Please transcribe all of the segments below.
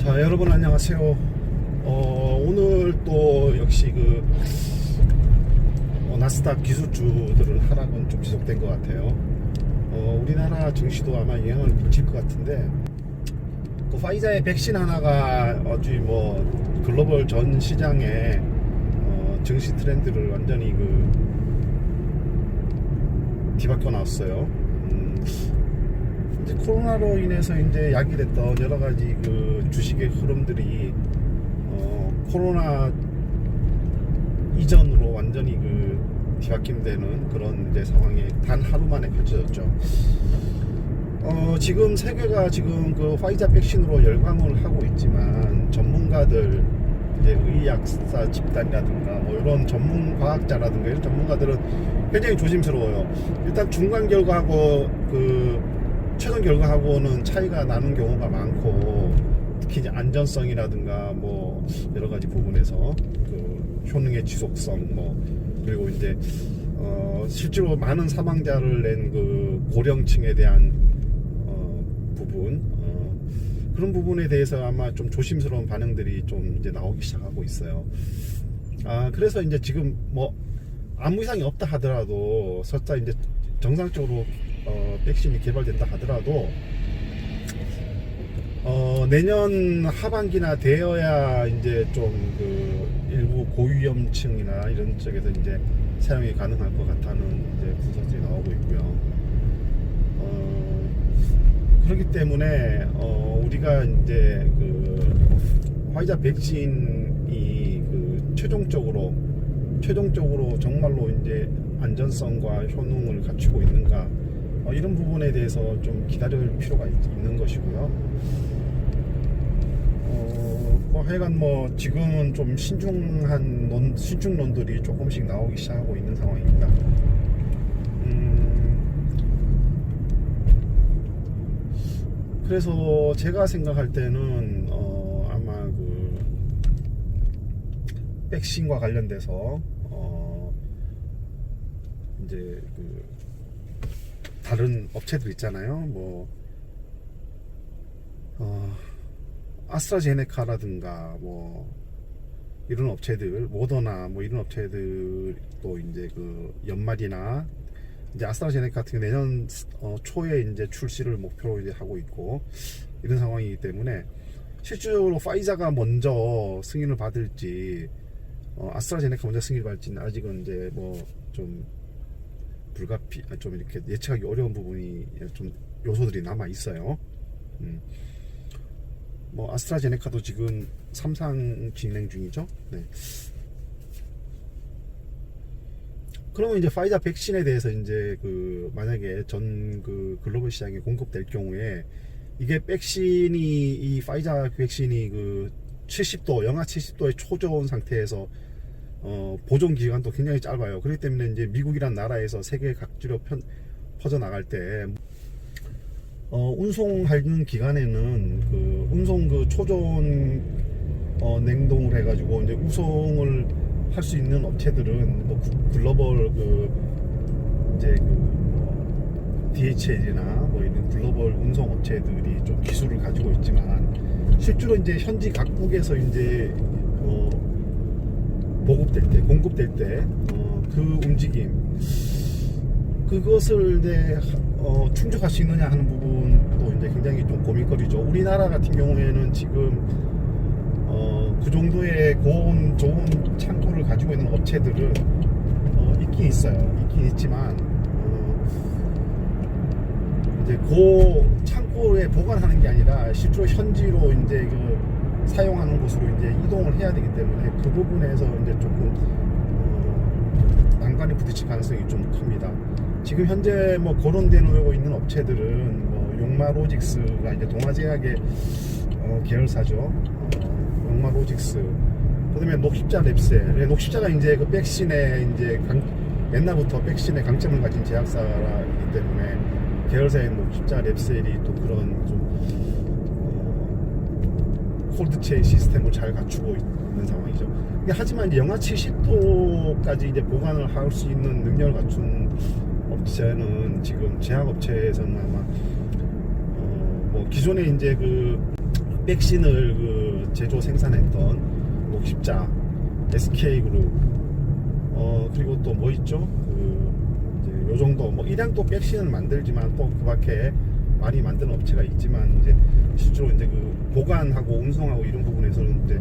자, 여러분 안녕하세요. 오늘 또 역시 나스닥 기술주들은 하락은 좀 지속된 것 같아요. 우리나라 증시도 아마 영향을 미칠 것 같은데, 파이자의 백신 하나가 어찌 글로벌 전 시장의 증시 트렌드를 완전히 뒤바꿔 놨어요. 이제 코로나로 인해서 이제 야기됐던 여러 가지 주식의 흐름들이 코로나 이전으로 완전히 뒤바뀐다는 그런 이제 상황이 단 하루 만에 펼쳐졌죠. 지금 세계가 지금 화이자 백신으로 열광을 하고 있지만 전문가들, 이제 의학사 집단이라든가 이런 전문 과학자라든가 이런 전문가들은 굉장히 조심스러워요. 일단 중간 결과하고 최종 결과하고는 차이가 나는 경우가 많고, 특히 이제 안전성이라든가 여러 가지 부분에서 효능의 지속성 그리고 이제 실제로 많은 사망자를 낸 고령층에 대한 부분, 그런 부분에 대해서 아마 좀 조심스러운 반응들이 좀 이제 나오기 시작하고 있어요. 그래서 이제 지금 아무 이상이 없다 하더라도, 설사 이제 정상적으로 백신이 개발된다 하더라도 내년 하반기나 되어야 이제 좀 일부 고위험층이나 이런 쪽에서 이제 사용이 가능할 것 같다는 이제 분석들이 나오고 있고요. 그렇기 때문에 우리가 이제 화이자 백신이 최종적으로 정말로 이제 안전성과 효능을 갖추고 있는가, 이런 부분에 대해서 좀 기다릴 필요가 있는 것이고요. 하여간 지금은 좀 신중론들이 조금씩 나오기 시작하고 있는 상황입니다. 그래서 제가 생각할 때는 아마 백신과 관련돼서 이제 다른 업체들 있잖아요. 아스트라제네카라든가 이런 업체들, 모더나 이런 업체들도 이제 연말이나 이제 아스트라제네카 같은 경우 내년 초에 이제 출시를 목표로 이제 하고 있고, 이런 상황이기 때문에 실질적으로 파이자가 먼저 승인을 받을지 아스트라제네카 먼저 승인을 받을지는 아직은 이제 좀 좀 이렇게 예측하기 어려운 부분이 좀 요소들이 남아 있어요. 아스트라제네카도 지금 3상 진행 중이죠. 네. 그러면 이제 파이자 백신에 대해서 이제 만약에 전 글로벌 시장에 공급될 경우에, 이게 백신이, 이 파이자 백신이 70도, 영하 70도의 초저온 상태에서 보존 기간도 굉장히 짧아요. 그렇기 때문에 이제 미국이란 나라에서 세계 각지로 퍼져나갈 때 운송하는 기간에는 운송 초저온 냉동을 해가지고 이제 운송을 할 수 있는 업체들은 글로벌 이제 DHL이나 이런 글로벌 운송 업체들이 좀 기술을 가지고 있지만, 실제로 이제 현지 각국에서 이제 공급될 때 그 움직임, 그것을 이제 충족할 수 있느냐 하는 부분도 이제 굉장히 좀 고민거리죠. 우리나라 같은 경우에는 지금 그 정도의 좋은 창고를 가지고 있는 업체들은 있긴 있지만 이제 창고에 보관하는 게 아니라 실제로 현지로 이제 사용하는 곳으로 이제 이동을 해야 되기 때문에 그 부분에서 이제 조금 난관이 부딪힐 가능성이 좀 큽니다. 지금 현재 거론되고 있는 업체들은 용마로직스가 이제 동아제약의 계열사죠. 용마로직스, 그다음에 녹십자랩셀. 녹십자가 이제 백신에 이제 옛날부터 백신의 강점을 가진 제약사이기 때문에 계열사인 녹십자랩셀이 또 그런 좀 콜드체인 시스템을 잘 갖추고 있는 상황이죠. 하지만 이제 영하 70도까지 이제 보관을 할 수 있는 능력을 갖춘 업체는 지금 제약업체에서는 아마 기존에 이제 백신을 그 제조 생산했던 목십자, SK그룹, 그리고 또 뭐 있죠? 이제 요 정도 뭐 일양도 백신을 만들지만 또 그 밖에 많이 만드는 업체가 있지만 이제 실제로 이제 그 보관하고 운송하고 이런 부분에서는 이제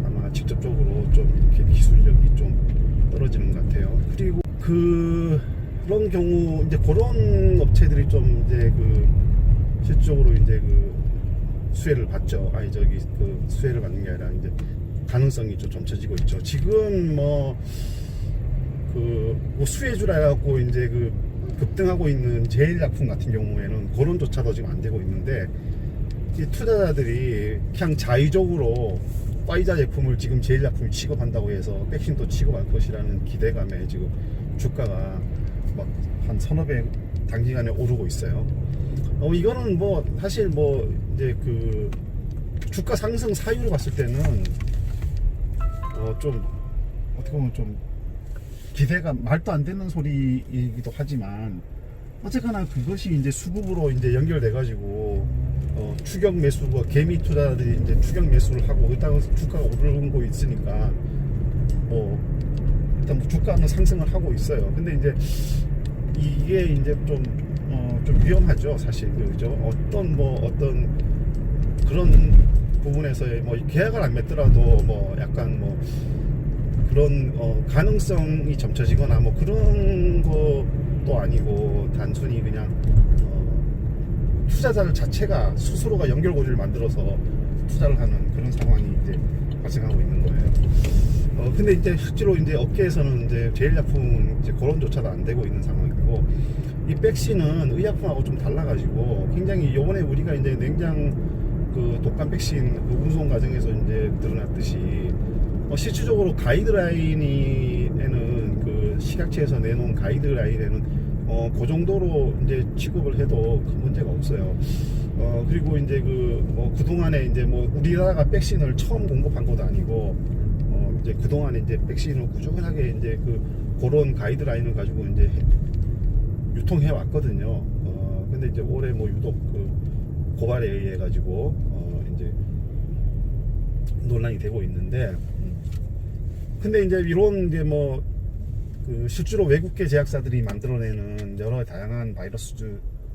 아마 직접적으로 좀 이렇게 기술력이 좀 떨어지는 것 같아요. 그리고 그런 경우 이제 그런 업체들이 좀 이제 그 실질적으로 이제 그 수혜를 받죠. 그 수혜를 받는 게 아니라 이제 가능성이 좀 점쳐지고 있죠. 지금 뭐 수혜주라 해갖고 이제 그 급등하고 있는 제일약품 같은 경우에는 거론조차도 지금 안 되고 있는데, 이 투자자들이 그냥 자의적으로 파이자 제품을 지금 제일약품이 취급한다고 해서 백신도 취급할 것이라는 기대감에 지금 주가가 막 한 서너 배 단기간에 오르고 있어요. 이거는 뭐 사실 뭐 이제 그 주가 상승 사유를 봤을 때는 좀 어떻게 보면 좀 기대가 말도 안 되는 소리이기도 하지만, 어쨌거나 그것이 이제 수급으로 이제 연결돼 가지고 추격 매수가 개미 투자들이 이제 추격 매수를 하고 그렇다고 주가가 오르고 있으니까 뭐 일단 뭐 주가는 상승을 하고 있어요. 근데 이제 이게 이제 좀 위험하죠, 사실. 그죠? 어떤 그런 부분에서의 뭐 계약을 안 맺더라도 뭐 약간 뭐 그런 가능성이 점쳐지거나 뭐 그런 것도 아니고, 단순히 그냥 투자자 자체가 스스로가 연결고리를 만들어서 투자를 하는 그런 상황이 이제 발생하고 있는 거예요. 근데 이제 실제로 이제 업계에서는 이제 제일약품 이제 거론조차도 안 되고 있는 상황이고, 이 백신은 의약품하고 좀 달라가지고 굉장히 요번에 우리가 이제 냉장 그 독감 백신 그 운송 과정에서 이제 드러났듯이 실질적으로 가이드라인에는 그 식약처에서 내놓은 가이드라인에는 그 정도로 이제 취급을 해도 큰 문제가 없어요. 그리고 이제 그동안에 이제 뭐 우리나라가 백신을 처음 공급한 것도 아니고, 이제 그동안에 이제 백신을 꾸준하게 이제 그런 가이드라인을 가지고 이제 유통해 왔거든요. 근데 이제 올해 뭐 유독 고발에 의해 가지고 이제 논란이 되고 있는데, 근데 이제 이런 이제 뭐 실제로 외국계 제약사들이 만들어내는 여러 다양한 바이러스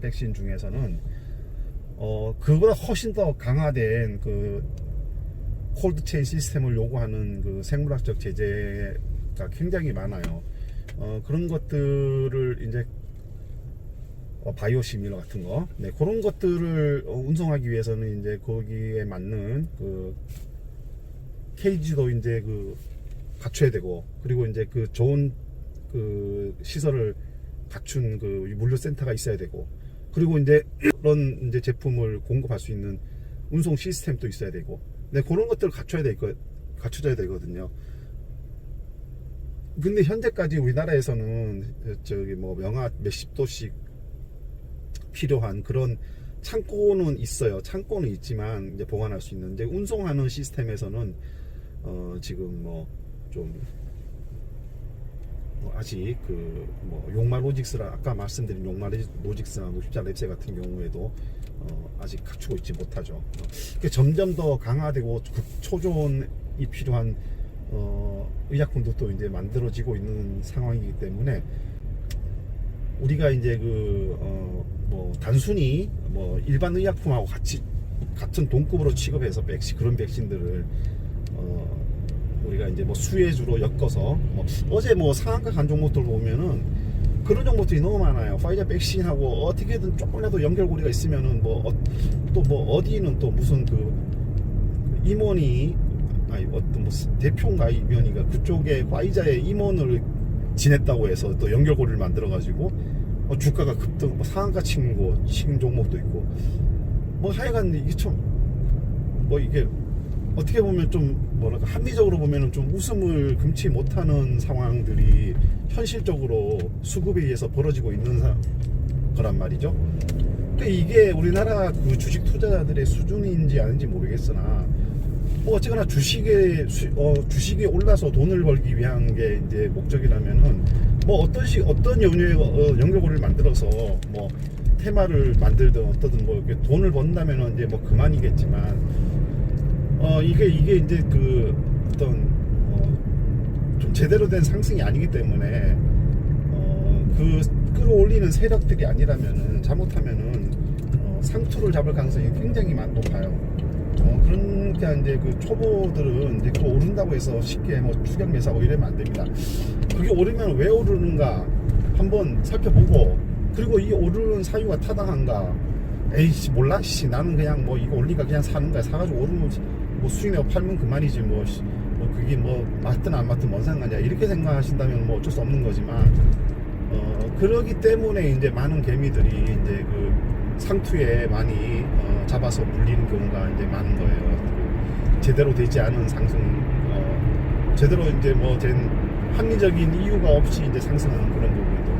백신 중에서는 그보다 훨씬 더 강화된 콜드체인 시스템을 요구하는 생물학적 제재가 굉장히 많아요. 그런 것들을 이제 바이오시밀러 같은 거, 네, 그런 것들을 운송하기 위해서는 이제 거기에 맞는 케이지도 이제 갖춰야 되고, 그리고 이제 좋은 시설을 갖춘 물류센터가 있어야 되고, 그리고 이제 그런 이제 제품을 공급할 수 있는 운송 시스템도 있어야 되고, 네, 그런 것들을 갖춰져야 되거든요. 근데 현재까지 우리나라에서는 뭐 영하 몇십 도씩 필요한 그런 창고는 있어요. 창고는 있지만 이제 보관할 수 있는, 이제 운송하는 시스템에서는 지금 뭐 좀 아직 용마 로직스라 아까 말씀드린 용마 로직스나 목십자 랩세 같은 경우에도 아직 갖추고 있지 못하죠. 점점 더 강화되고 극초조온이 필요한 의약품도 또 이제 만들어지고 있는 상황이기 때문에, 우리가 이제 뭐 단순히 뭐 일반 의약품하고 같은 동급으로 취급해서 그런 백신들을 우리가 이제 뭐 수혜주로 엮어서 어제 뭐 상한가 간 종목들 보면은 그런 종목들이 너무 많아요. 파이자 백신하고 어떻게든 조금이라도 연결고리가 있으면은 또 어디는 또 무슨 임원이 어떤 대표인가 임원이가 그쪽에 파이자의 임원을 지냈다고 해서 또 연결고리를 만들어 가지고 주가가 급등, 상한가 친 종목도 있고, 뭐 하여간 이게 참 이게 어떻게 보면 좀 뭐랄까 합리적으로 보면은 좀 웃음을 금치 못하는 상황들이 현실적으로 수급에 의해서 벌어지고 있는 거란 말이죠. 근데 이게 우리나라 주식 투자자들의 수준인지 아닌지 모르겠으나, 뭐 어쨌거나 주식이 올라서 돈을 벌기 위한 게 이제 목적이라면은 뭐 어떤 연결고리를 만들어서 뭐 테마를 만들든 어떠든 뭐 이렇게 돈을 번다면은 이제 뭐 그만이겠지만, 이게 이제 그 어떤 좀 제대로 된 상승이 아니기 때문에 그 끌어올리는 세력들이 아니라면은 잘못하면은 상투를 잡을 가능성이 굉장히 높아요. 그러니까 이제 그 초보들은 이제 그거 오른다고 해서 쉽게 뭐 추격 매수하고 이러면 안 됩니다. 그게 오르면 왜 오르는가 한번 살펴보고, 그리고 이 오르는 사유가 타당한가. 에이씨 몰라 씨 나는 그냥 뭐 이거 올리니까 그냥 사는 거야. 사가지고 오르면 뭐 수익 내고 팔면 그만이지 뭐 그게 뭐 맞든 안 맞든 뭔 상관이야 이렇게 생각하신다면 뭐 어쩔 수 없는 거지만, 그러기 때문에 이제 많은 개미들이 이제 그 상투에 많이 잡아서 물리는 경우가 이제 많은 거예요. 제대로 되지 않은 상승, 제대로 이제 뭐 된 합리적인 이유가 없이 이제 상승하는 그런 부분들.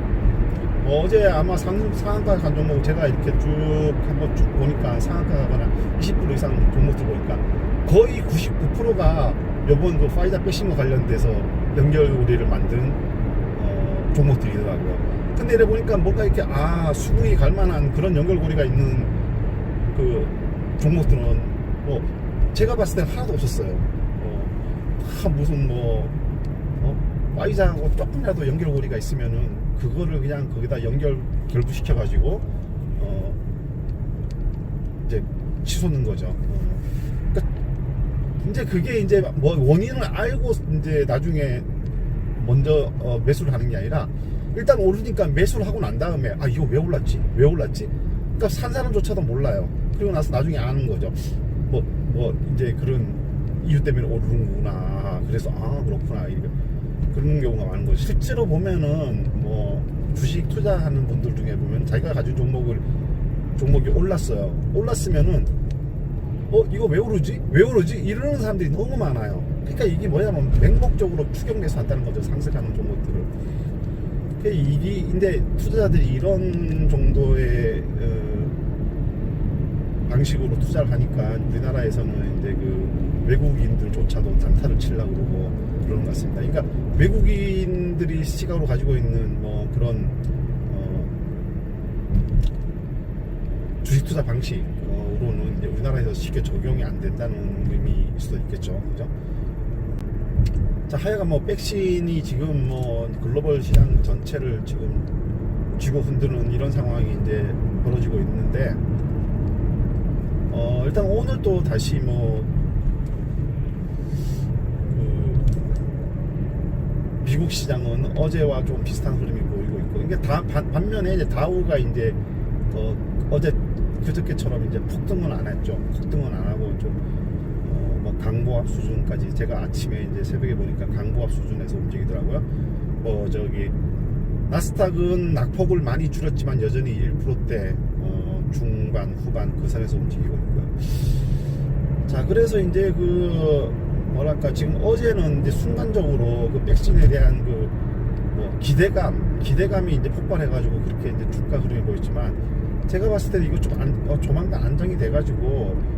어제 아마 상한가 간 종목 제가 이렇게 쭉 한번 쭉 보니까 상한가 가거나 20% 이상 종목들 보니까 거의 99%가 요번 그 파이자 백신과 관련돼서 연결고리를 만든 종목들이더라고요. 근데 이래 보니까 뭔가 이렇게 수급이 갈 만한 그런 연결고리가 있는 그 종목들은 뭐 제가 봤을 땐 하나도 없었어요. 무슨 파이자하고 조금이라도 연결고리가 있으면은 그거를 그냥 거기다 결부시켜 가지고 이제 치솟는 거죠. 그러니까 이제 그게 이제 뭐 원인을 알고 이제 나중에 먼저 매수를 하는 게 아니라 일단 오르니까 매수를 하고 난 다음에 이거 왜 올랐지? 그러니까 산 사람조차도 몰라요. 그리고 나서 나중에 아는 거죠. 뭐 이제 그런 이유 때문에 오르는구나. 그래서 그렇구나. 이렇게 그런 경우가 많은 거죠. 실제로 보면은 뭐 주식 투자하는 분들 중에 보면 자기가 가진 종목이 올랐으면은 이거 왜 오르지? 이러는 사람들이 너무 많아요. 그러니까 이게 뭐냐면 맹목적으로 추격 매수한다는 거죠. 상승하는 종목들을. 근데 투자자들이 이런 정도의 방식으로 투자를 하니까 우리나라에서는 이제 그 외국인들조차도 단타를 치려고 그러고 그러는 것 같습니다. 그러니까 외국인들이 시각으로 가지고 있는 뭐 그런 주식 투자 방식으로는 이제 우리나라에서 쉽게 적용이 안 된다는 의미일 수도 있겠죠. 그죠? 자, 하여간 뭐 백신이 지금 뭐 글로벌 시장 전체를 지금 쥐고 흔드는 이런 상황이 이제 벌어지고 있는데, 일단 오늘 또 다시 미국 시장은 어제와 좀 비슷한 흐름이 보이고 있고, 이게 반면에 이제 다우가 이제 어제 그저께처럼 이제 폭등은 안 했죠. 폭등은 안 하고 좀 강보합 수준까지, 제가 아침에 이제 새벽에 보니까 강보합 수준에서 움직이더라고요. 나스닥은 낙폭을 많이 줄였지만 여전히 1%대 중반 후반 그 선에서 움직이고 있고요. 자, 그래서 이제 지금 어제는 이제 순간적으로 그 백신에 대한 기대감이 이제 폭발해가지고 그렇게 이제 주가 흐름이 보였지만, 제가 봤을 때 이거 조만간 안정이 돼가지고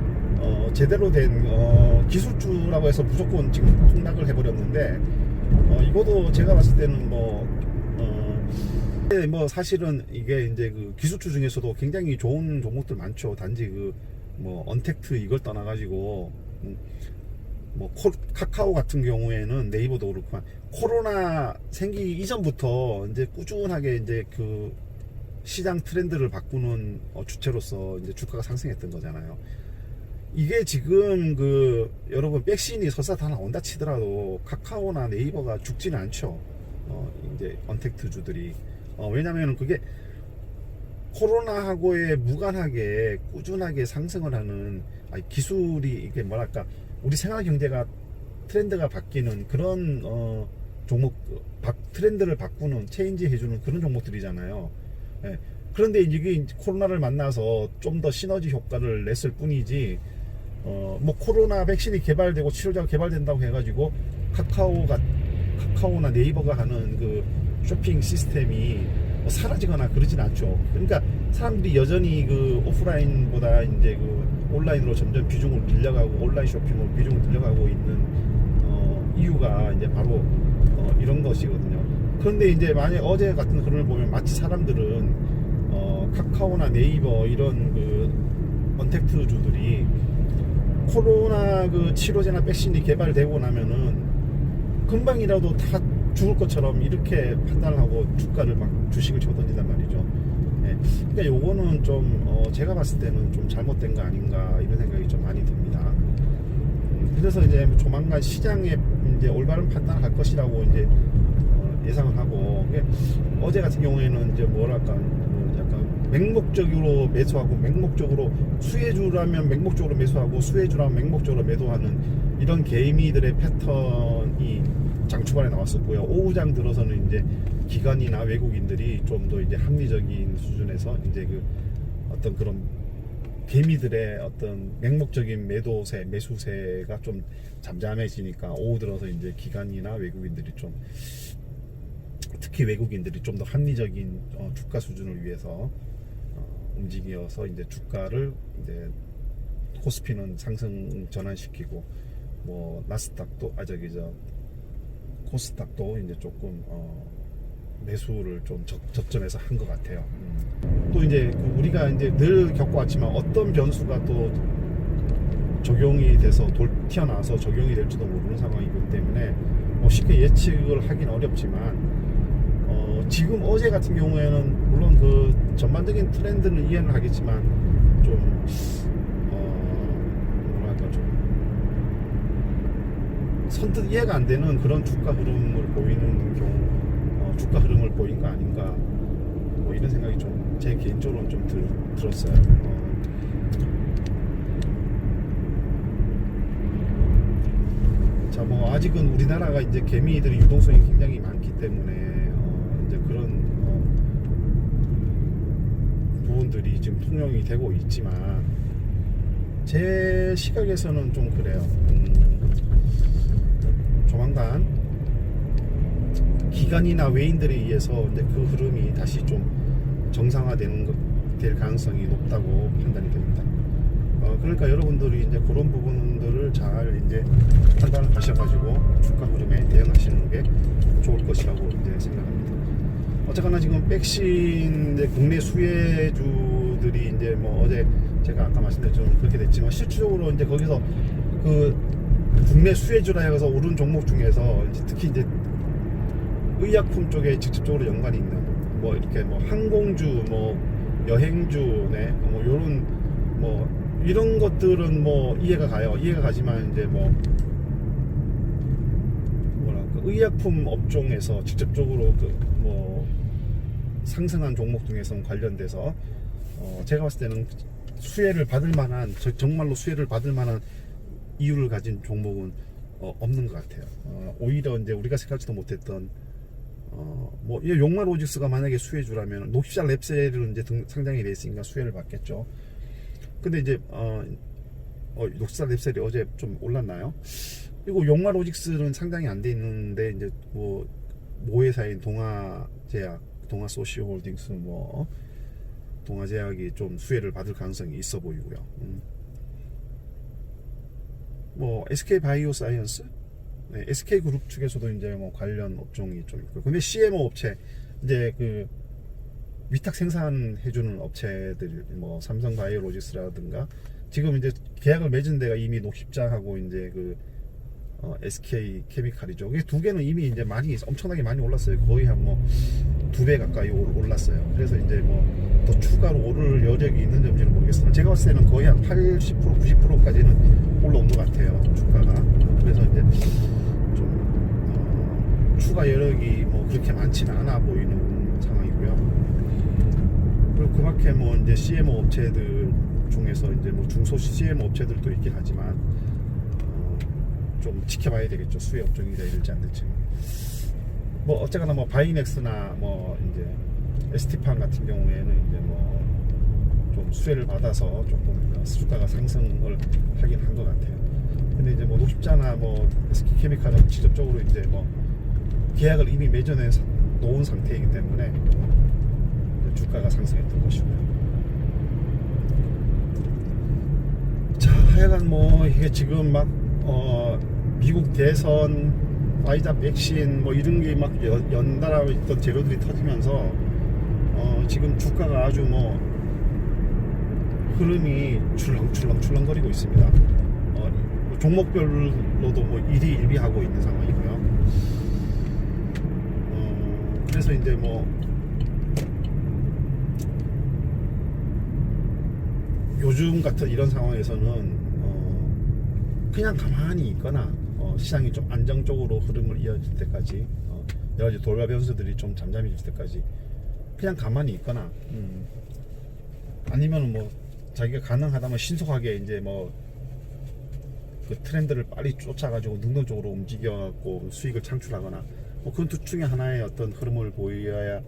제대로 된 기술주라고 해서 무조건 지금 폭락을 해버렸는데, 이것도 제가 봤을 때는 사실은 이게 이제 그 기술주 중에서도 굉장히 좋은 종목들 많죠. 단지 언택트 이걸 떠나가지고 카카오 같은 경우에는 네이버도 그렇고 코로나 생기기 이전부터 이제 꾸준하게 이제 그 시장 트렌드를 바꾸는 주체로서 이제 주가가 상승했던 거잖아요. 이게 지금 여러분 백신이 설사 다 나온다 치더라도 카카오나 네이버가 죽지는 않죠. 이제 언택트 주들이. 왜냐면 그게 코로나하고의 무관하게 꾸준하게 상승을 하는 기술이, 이게 우리 생활 경제가 트렌드가 바뀌는 그런 트렌드를 바꾸는, 체인지 해주는 그런 종목들이잖아요. 예. 그런데 이게 코로나를 만나서 좀 더 시너지 효과를 냈을 뿐이지, 코로나 백신이 개발되고 치료제가 개발된다고 해가지고 카카오나 네이버가 하는 그 쇼핑 시스템이 사라지거나 그러진 않죠. 그러니까 사람들이 여전히 오프라인보다 이제 온라인으로 점점 비중을 늘려가고, 온라인 쇼핑으로 비중을 늘려가고 있는 이유가 이제 바로 이런 것이거든요. 그런데 이제 만약 어제 같은 흐름을 보면 마치 사람들은 카카오나 네이버 이런 언택트 주들이 코로나 그 치료제나 백신이 개발되고 나면은 금방이라도 다 죽을 것처럼 이렇게 판단을 하고 주가를 막 주식을 집어 던진단 말이죠. 예. 그러니까 요거는 좀 제가 봤을 때는 좀 잘못된 거 아닌가 이런 생각이 좀 많이 듭니다. 그래서 이제 조만간 시장에 이제 올바른 판단을 할 것이라고 이제 예상을 하고, 어제 같은 경우에는 이제 뭐랄까 약간 맹목적으로 매수하고, 맹목적으로 수혜주라면 맹목적으로 매수하고 수혜주라면 맹목적으로 매도하는 이런 개미들의 패턴이 장 초반에 나왔었고요. 오후장 들어서는 이제 기관이나 외국인들이 좀 더 이제 합리적인 수준에서 이제 그 어떤 그런 개미들의 어떤 맹목적인 매수세가 좀 잠잠해지니까 오후 들어서 이제 기관이나 외국인들이 좀, 특히 외국인들이 좀 더 합리적인 주가 수준을 위해서 움직여서 이제 주가를 이제 코스피는 상승 전환시키고, 뭐 나스닥도 코스닥도 이제 조금 매수를 좀 저점에서 한 것 같아요. 또 이제 우리가 이제 늘 겪어왔지만 어떤 변수가 또 적용이 돼서 튀어나와서 적용이 될지도 모르는 상황이기 때문에 뭐 쉽게 예측을 하긴 어렵지만, 지금 어제 같은 경우에는 물론 그 전반적인 트렌드는 이해는 하겠지만 좀 뭐랄까 좀 선뜻 이해가 안 되는 그런 주가 흐름을 보이는 주가 흐름을 보인 거 아닌가, 뭐 이런 생각이 좀 제 개인적으로는 좀 들었어요. 자, 뭐 아직은 우리나라가 이제 개미들이 유동성이 굉장히 많기 때문에 이제 그런 부분들이 지금 통용이 되고 있지만, 제 시각에서는 좀 그래요. 조만간 기관이나 외인들에 의해서 이제 그 흐름이 다시 좀 될 가능성이 높다고 판단이 됩니다. 그러니까 여러분들이 이제 그런 부분들을 잘 이제 판단을 하셔가지고 주가 흐름에 대응하시는 게 좋을 것이라고 이제 생각합니다. 어쨌거나 지금 백신 이제 국내 수혜주들이 이제 뭐 어제 제가 아까 말씀드렸지만 그렇게 됐지만, 실질적으로 이제 거기서 그 국내 수혜주라 해서 오른 종목 중에서 이제 특히 이제 의약품 쪽에 직접적으로 연관이 있는 뭐 이렇게 뭐 항공주, 뭐 여행주, 네, 뭐 요런 뭐 이런 것들은 뭐 이해가 가지만 이제 뭐 뭐랄까 의약품 업종에서 직접적으로 그 뭐 상승한 종목 중에서 관련돼서 제가 봤을 때는 수혜를 받을 만한, 정말로 수혜를 받을 만한 이유를 가진 종목은 없는 것 같아요. 오히려 이제 우리가 생각지도 못했던 뭐 용마 로직스가 만약에 수혜주라면 녹십자 랩셀을 이제 상장이 돼 있으니까 수혜를 받겠죠. 근데 이제 녹십자 랩셀이 어제 좀 올랐나요? 그리고 용마 로직스는 상장이 안 돼 있는데 이제 뭐 모회사인 동아제약, 동아소시홀딩스, 뭐 동아제약이 좀 수혜를 받을 가능성이 있어 보이고요. 뭐 SK바이오사이언스, 네, SK그룹 측에서도 이제 뭐 관련 업종이 좀 있고, 근데 CMO 업체, 이제 그 위탁 생산해주는 업체들, 뭐 삼성바이오로직스라든가 지금 이제 계약을 맺은 데가 이미 녹십자하고 이제 그 SK 케미칼이죠. 이게 두 개는 이미 이제 엄청나게 많이 올랐어요. 거의 한 뭐 2배 가까이 올랐어요. 그래서 이제 뭐 더 추가로 오를 여력이 있는지 없는지는 모르겠으나 제가 봤을 때는 거의 한 80%, 90%까지는 올라온 것 같아요, 주가가. 그래서 이제 좀 추가 여력이 뭐 그렇게 많지는 않아 보이는 상황이고요. 그리고 그밖에 뭐 이제 CMO 업체들 중에서 이제 뭐 중소 CMO 업체들도 있긴 하지만 좀 지켜봐야 되겠죠. 수혜 업종이 될지 안 될지. 뭐 어쨌거나 뭐 바이넥스나 뭐 이제 ST판 같은 경우에는 이제 뭐 좀 수혜를 받아서 조금 주가가 상승을 하긴 한 것 같아요. 근데 이제 뭐 녹십자나 뭐 SK케미칼은 직접적으로 이제 뭐 계약을 이미 맺어내 놓은 상태이기 때문에 주가가 상승했던 것이고요. 자, 하여간 뭐 이게 지금 막 미국 대선, 화이자 백신 뭐 이런 게 막 연달아 있던 재료들이 터지면서 지금 주가가 아주 뭐 흐름이 출렁출렁거리고 있습니다. 종목별로도 뭐 일희일비하고 있는 상황이고요. 그래서 이제 뭐 요즘 같은 이런 상황에서는 그냥 가만히 있거나 시장이 좀 안정적으로 흐름을 이어질 때까지 여러 가지 돌발 변수들이 좀 잠잠해질 때까지 그냥 가만히 있거나 아니면 뭐 자기가 가능하다면 신속하게 이제 뭐 그 트렌드를 빨리 쫓아가지고 능동적으로 움직여갖고 수익을 창출하거나 뭐 그건 둘 중에 하나의 어떤 흐름을 보여야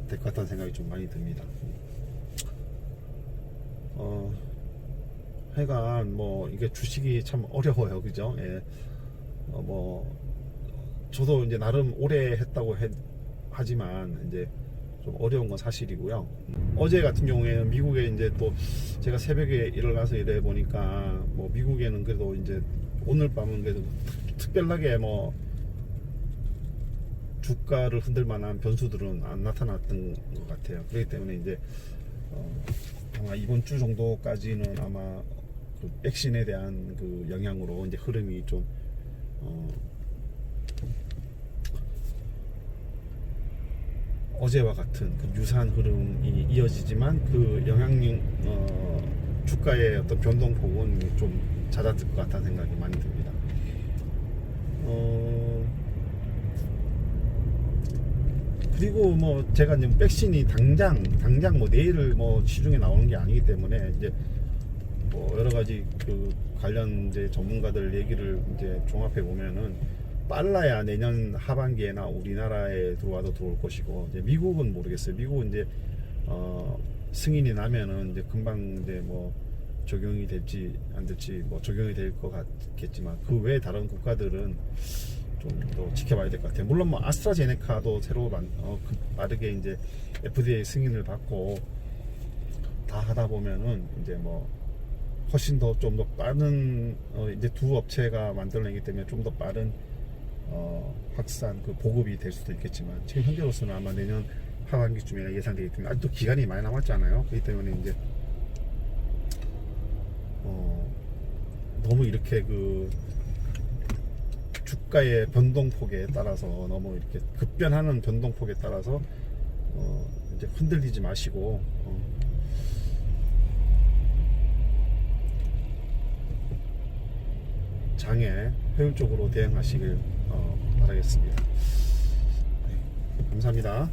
될 것 같다는 생각이 좀 많이 듭니다. 하여간 뭐 이게 주식이 참 어려워요, 그죠? 예. 뭐 저도 이제 나름 오래 했다고 하지만 이제 좀 어려운 건 사실이고요. 어제 같은 경우에는 미국에 이제 또 제가 새벽에 일어나서 일해 보니까 뭐 미국에는 그래도 이제 오늘 밤은 그래도 특별하게 뭐 주가를 흔들 만한 변수들은 안 나타났던 것 같아요. 그렇기 때문에 이제 아마 이번 주 정도까지는 아마 그 백신에 대한 그 영향으로 이제 흐름이 좀 어제와 같은 그 유사한 흐름이 이어지지만 그 영향력 주가의 어떤 변동폭은 좀 잦아들 것 같다는 생각이 많이 듭니다. 그리고 뭐 제가 이제 백신이 당장 뭐 내일 뭐 시중에 나오는 게 아니기 때문에 이제 뭐 여러 가지 그 관련 이제 전문가들 얘기를 이제 종합해 보면은 빨라야 내년 하반기에나 우리나라에 들어와도 들어올 것이고 이제 미국은 모르겠어요. 미국은 이제 승인이 나면은 이제 금방 이제 뭐 적용이 될지 안 될지 뭐 적용이 될 것 같겠지만 그 외에 다른 국가들은 좀 더 지켜봐야 될 것 같아요. 물론 뭐 아스트라제네카도 새로 빠르게 이제 FDA 승인을 받고 다 하다 보면은 이제 뭐 훨씬 더 좀 더 빠른 이제 두 업체가 만들어내기 때문에 좀 더 빠른 확산 그 보급이 될 수도 있겠지만 지금 현재로서는 아마 내년 하반기쯤에 예상되기 때문에 아직도 기간이 많이 남았지 않아요. 그렇기 때문에 이제 너무 이렇게 그 주가의 변동폭에 따라서 너무 이렇게 급변하는 변동폭에 따라서 이제 흔들리지 마시고 장에 효율적으로 대응하시길 바라겠습니다. 네, 감사합니다.